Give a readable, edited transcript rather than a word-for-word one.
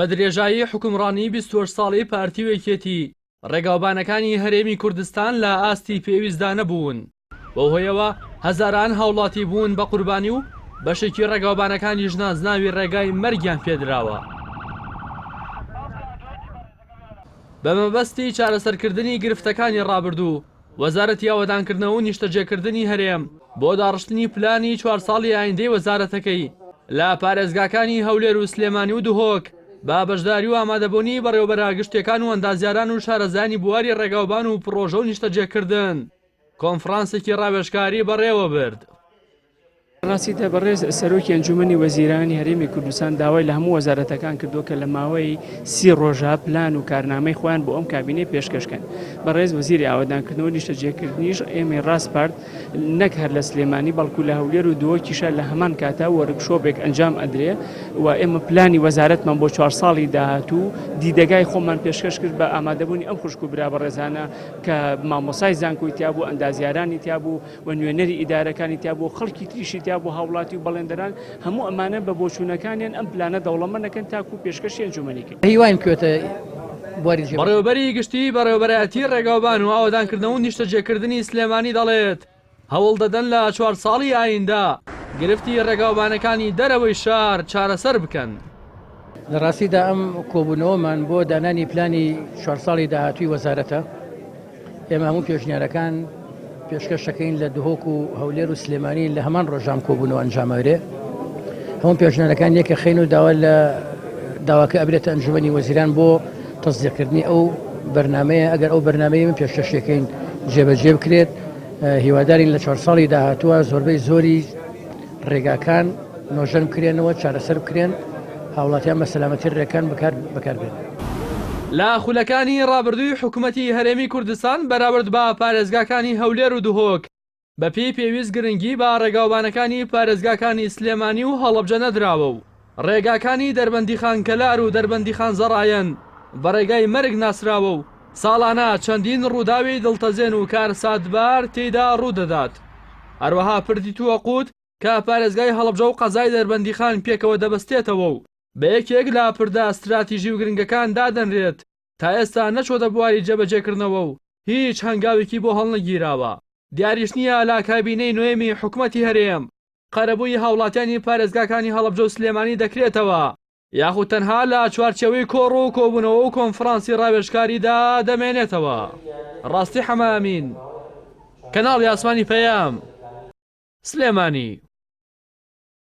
بە درێژایی حوكمڕانی 28 ساڵی پارتی كێتی ڕێگاوبانەکانی هەرێمی کوردستان لە ئاستی پێویستدا نەبوون. بەو هۆیەوە هەزاران هاوڵاتی بوون بە قوربانی و بەشێکی ڕێگاوبانەکانی ژنازناوی ڕێگای مەرگیان پێدراوە. بە مەبەستی چارەسەرکردنی گرفتەکانی ڕابردوو، وەزارەتی ئاوەدانکردنەوە و نیشتەجێکردنی هەرێم بۆ داڕشتنی پلانی 4 ساڵی ئایندەی وەزارەتەکەی لە پارێزگاکانی هەولێر و سلێمانی و دهۆک با بەشداری و ئامادەبوونی بەڕێوەبەرە گشتیەکان و ئەندازیاران و شارەزانی بواری ڕێگاوبان و پرۆژە و نیشتەجێکردن کۆنفرانسێکی ڕاوێژکاری بەڕێوە برد. ڕاستیدا بەڕێز سەرۆکی ئەنجومەنی وەزیرانی هەرێمی کوردستان داوای لە هەموو وەزارەتەکان کردووە کە لە ماوەی 30 ڕۆژە پلان و کارنامەی خۆیان بۆ ئەم کابینەی پێشکەشکەن. بەڕێز وەزیری ئاوەدانکردنەوە نیشتەجێکردنیش ئێمە ڕاستپارت نەک هەر لە سلێمانی بەڵکو لە هەولێر و دۆکیشە لە هەمان کاتا وەرکشۆپێک ئەنجام ئەدرێ و ئێمە پلانی وەزارەتمان بۆ 4 ساڵی داهاتوو دیدەگای خۆمان پێشکەش کرد بە ئامادەبوونی ئەم خوشک و برا بەڕێزانە کە مامۆسای زانکۆی تیا بوو، ئەندازیارانی تیا بوو و نوێنەری ئیدارەکانی تیا بوو، خەڵکی تریشی تیا بوو، هاوڵاتی و بەڵێندەران هەموو ئەمانە بە بۆچوونەکانیان ئەم پلانە دەوڵەمەندەکەن تاکو و پێشکەشی ئەنجومەنیکرد. هیوایم کوێتە بەڕێوەبەری گشتی بەڕێوەبەرایەتی ڕێگاوبان و ئاوەدانکردنەوە و نیشتەجێکردنی سلێمانی دەڵێت هەوڵ دەدەن لە 4 ساڵی ئایندا گرفتی ڕێگاوبانەکانی دەرەوەی شار چارەسەر بکەن. لە ڕاستیدا ئەم کۆبوونەوەمان بۆ دانانی پلانی 4 ساڵی داهاتووی وەزارەتە ئێمە هەموو پێشنیارەکان پێشکەشەکەین لە دهۆک و هەولێر و سلێمانی لە هەمان ڕۆژام کۆبوونەوە ئەنجامەرێ. هەموو پێشنیارەکان یەکە خەین و داوا لە داواکە ئەبرێتە ئەنجومەنی وەزیران بۆ تەصدیقکردنی ئەو بەرنامەیە. ئەگەر ئەو بەرنامەیە من پێشکەشەکەین جێبەجێ بکرێت هیوادارین لە 4 ساڵی داهاتووە زۆربەی زۆری ڕێگاکان نۆژەن بکرێنەوە، چارەسەر بکرێن، هاوڵاتیان بە سەلامەتی ڕێکان بەکاربێن. لە خولەکانی ڕابردووی حکوومەتی هەرێمی کوردستان بەراورد بە پارێزگاکانی هەولێر و دهۆک بەپێی پێویست گرنگی بە ڕێگاوبانەکانی پارێزگاکانی سلێمانی و هەڵەبجە نەدراوە و ڕێگاکانی دەربەندی خانکەلار و دەربەندی خانزەڕایەن بە ڕێگای مەرگ ناسراوە و ساڵانە چەندین ڕووداوی دڵتەزێن و کارساتبار تێیدا ڕوودەدات. هەروەها پردی تووەقوت کە پارێزگای هەڵەبجە و قەزای دەربەندی خان پێکەوە دەبەستێتەوە و بە یەکێک لە پردا استراتیژی و گرنگەکان دادەنرێت تا ئێستا نەچۆتە بواری جێبەجێکردنەوە و هیچ هەنگاوێکی بۆ هەڵنەگیراوە. دیاریش نییە لە کابینەی نوێمی حکوومەتی هەرێم قەرەبووی هاوڵاتیانی پارێزگاکانی هەڵەبجە و سلێمانی دەکرێتەوە یاخود تەنها لە چوارچێوەی کۆڕ و کۆبوونەوە و کۆنفرانسی ڕاوێژکاریدا دەمێنێتەوە. ڕاستی حەمامین، کەناڵی ئاسمانی پەیام، سلێمانی.